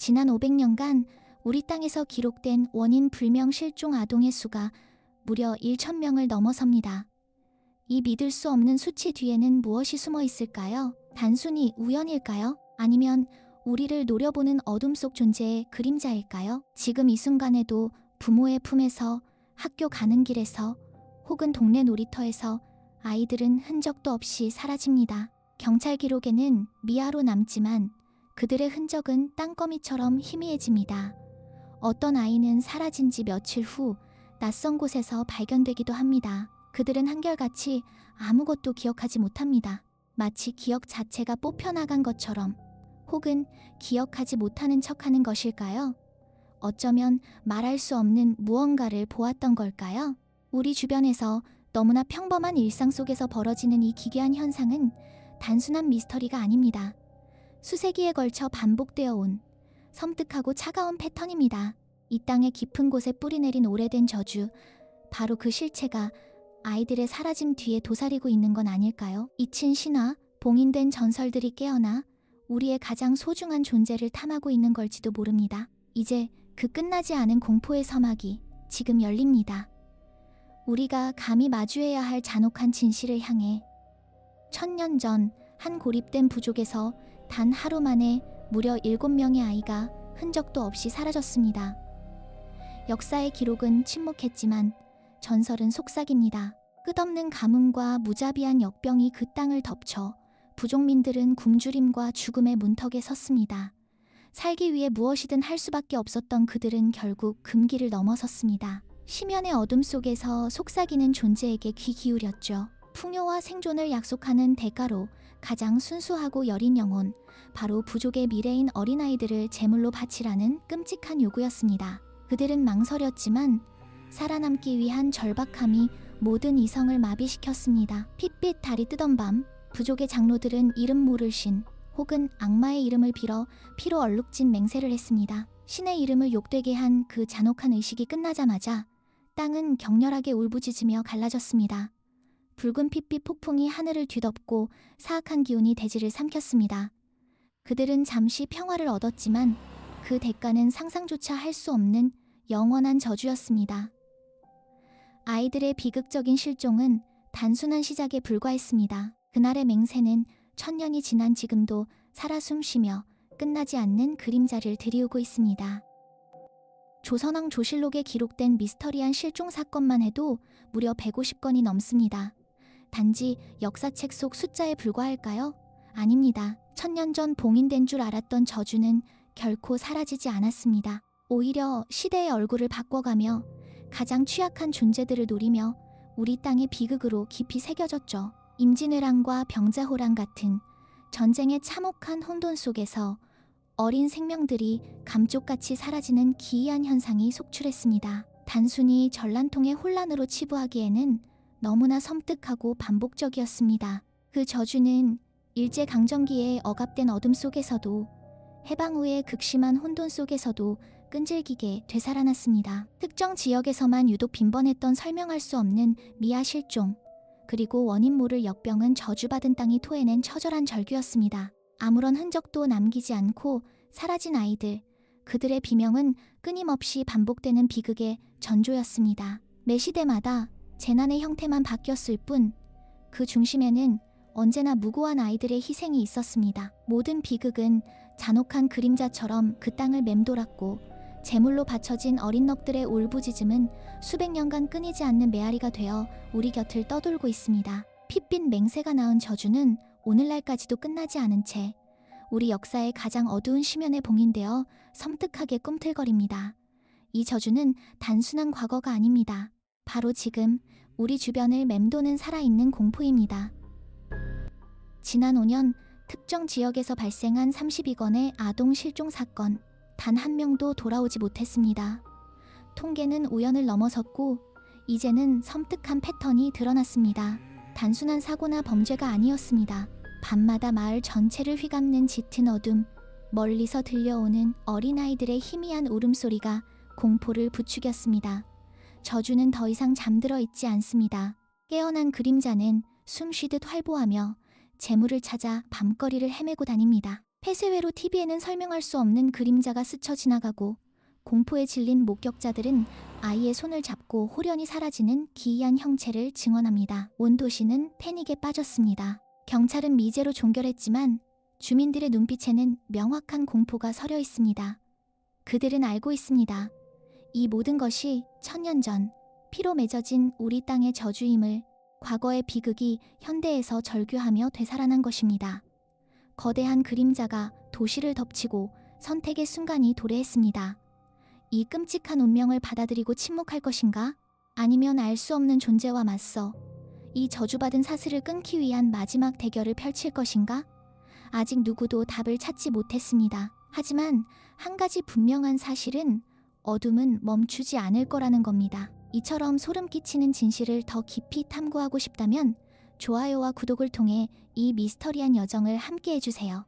지난 500년간 우리 땅에서 기록된 원인 불명 실종 아동의 수가 무려 1,000명을 넘어섭니다. 이 믿을 수 없는 수치 뒤에는 무엇이 숨어 있을까요? 단순히 우연일까요? 아니면 우리를 노려보는 어둠 속 존재의 그림자일까요? 지금 이 순간에도 부모의 품에서, 학교 가는 길에서, 혹은 동네 놀이터에서 아이들은 흔적도 없이 사라집니다. 경찰 기록에는 미아로 남지만 그들의 흔적은 땅거미처럼 희미해집니다. 어떤 아이는 사라진 지 며칠 후 낯선 곳에서 발견되기도 합니다. 그들은 한결같이 아무것도 기억하지 못합니다. 마치 기억 자체가 뽑혀나간 것처럼, 혹은 기억하지 못하는 척하는 것일까요? 어쩌면 말할 수 없는 무언가를 보았던 걸까요? 우리 주변에서 너무나 평범한 일상 속에서 벌어지는 이 기괴한 현상은 단순한 미스터리가 아닙니다. 수세기에 걸쳐 반복되어 온 섬뜩하고 차가운 패턴입니다. 이 땅의 깊은 곳에 뿌리내린 오래된 저주, 바로 그 실체가 아이들의 사라짐 뒤에 도사리고 있는 건 아닐까요? 잊힌 신화, 봉인된 전설들이 깨어나 우리의 가장 소중한 존재를 탐하고 있는 걸지도 모릅니다. 이제 그 끝나지 않은 공포의 서막이 지금 열립니다. 우리가 감히 마주해야 할 잔혹한 진실을 향해 1000년 전 한 고립된 부족에서 단 하루 만에 무려 7명의 아이가 흔적도 없이 사라졌습니다. 역사의 기록은 침묵했지만 전설은 속삭입니다. 끝없는 가뭄과 무자비한 역병이 그 땅을 덮쳐 부족민들은 굶주림과 죽음의 문턱에 섰습니다. 살기 위해 무엇이든 할 수밖에 없었던 그들은 결국 금기를 넘어섰습니다. 심연의 어둠 속에서 속삭이는 존재에게 귀 기울였죠. 풍요와 생존을 약속하는 대가로 가장 순수하고 여린 영혼, 바로 부족의 미래인 어린아이들을 제물로 바치라는 끔찍한 요구였습니다. 그들은 망설였지만 살아남기 위한 절박함이 모든 이성을 마비시켰습니다. 핏빛 달이 뜨던 밤, 부족의 장로들은 이름 모를 신, 혹은 악마의 이름을 빌어 피로 얼룩진 맹세를 했습니다. 신의 이름을 욕되게 한 그 잔혹한 의식이 끝나자마자 땅은 격렬하게 울부짖으며 갈라졌습니다. 붉은 핏빛 폭풍이 하늘을 뒤덮고 사악한 기운이 대지를 삼켰습니다. 그들은 잠시 평화를 얻었지만 그 대가는 상상조차 할 수 없는 영원한 저주였습니다. 아이들의 비극적인 실종은 단순한 시작에 불과했습니다. 그날의 맹세는 1000년이 지난 지금도 살아 숨쉬며 끝나지 않는 그림자를 들이우고 있습니다. 조선왕 조실록에 기록된 미스터리한 실종 사건만 해도 무려 150건이 넘습니다. 단지 역사책 속 숫자에 불과할까요? 아닙니다. 1000년 전 봉인된 줄 알았던 저주는 결코 사라지지 않았습니다. 오히려 시대의 얼굴을 바꿔가며 가장 취약한 존재들을 노리며 우리 땅의 비극으로 깊이 새겨졌죠. 임진왜란과 병자호란 같은 전쟁의 참혹한 혼돈 속에서 어린 생명들이 감쪽같이 사라지는 기이한 현상이 속출했습니다. 단순히 전란통의 혼란으로 치부하기에는 너무나 섬뜩하고 반복적이었습니다. 그 저주는 일제강점기에 억압된 어둠 속에서도, 해방 후의 극심한 혼돈 속에서도 끈질기게 되살아났습니다. 특정 지역에서만 유독 빈번했던 설명할 수 없는 미아 실종, 그리고 원인 모를 역병은 저주받은 땅이 토해낸 처절한 절규였습니다. 아무런 흔적도 남기지 않고 사라진 아이들, 그들의 비명은 끊임없이 반복되는 비극의 전조였습니다. 매 시대마다 재난의 형태만 바뀌었을 뿐 그 중심에는 언제나 무고한 아이들의 희생이 있었습니다. 모든 비극은 잔혹한 그림자처럼 그 땅을 맴돌았고 제물로 바쳐진 어린 넋들의 울부짖음은 수백 년간 끊이지 않는 메아리가 되어 우리 곁을 떠돌고 있습니다. 핏빛 맹세가 낳은 저주는 오늘날까지도 끝나지 않은 채 우리 역사의 가장 어두운 심연에 봉인되어 섬뜩하게 꿈틀거립니다. 이 저주는 단순한 과거가 아닙니다. 바로 지금 우리 주변을 맴도는 살아있는 공포입니다. 지난 5년 특정 지역에서 발생한 32건의 아동 실종 사건, 단 한 명도 돌아오지 못했습니다. 통계는 우연을 넘어섰고 이제는 섬뜩한 패턴이 드러났습니다. 단순한 사고나 범죄가 아니었습니다. 밤마다 마을 전체를 휘감는 짙은 어둠, 멀리서 들려오는 어린아이들의 희미한 울음소리가 공포를 부추겼습니다. 저주는 더 이상 잠들어 있지 않습니다. 깨어난 그림자는 숨쉬듯 활보하며 재물을 찾아 밤거리를 헤매고 다닙니다. 폐쇄회로 TV에는 설명할 수 없는 그림자가 스쳐 지나가고 공포에 질린 목격자들은 아이의 손을 잡고 홀연히 사라지는 기이한 형체를 증언합니다. 온 도시는 패닉에 빠졌습니다. 경찰은 미제로 종결했지만 주민들의 눈빛에는 명확한 공포가 서려 있습니다. 그들은 알고 있습니다. 이 모든 것이 천년 전 피로 맺어진 우리 땅의 저주임을, 과거의 비극이 현대에서 절규하며 되살아난 것입니다. 거대한 그림자가 도시를 덮치고 선택의 순간이 도래했습니다. 이 끔찍한 운명을 받아들이고 침묵할 것인가? 아니면 알 수 없는 존재와 맞서 이 저주받은 사슬을 끊기 위한 마지막 대결을 펼칠 것인가? 아직 누구도 답을 찾지 못했습니다. 하지만 한 가지 분명한 사실은 어둠은 멈추지 않을 거라는 겁니다. 이처럼 소름 끼치는 진실을 더 깊이 탐구하고 싶다면 좋아요와 구독을 통해 이 미스터리한 여정을 함께 해주세요.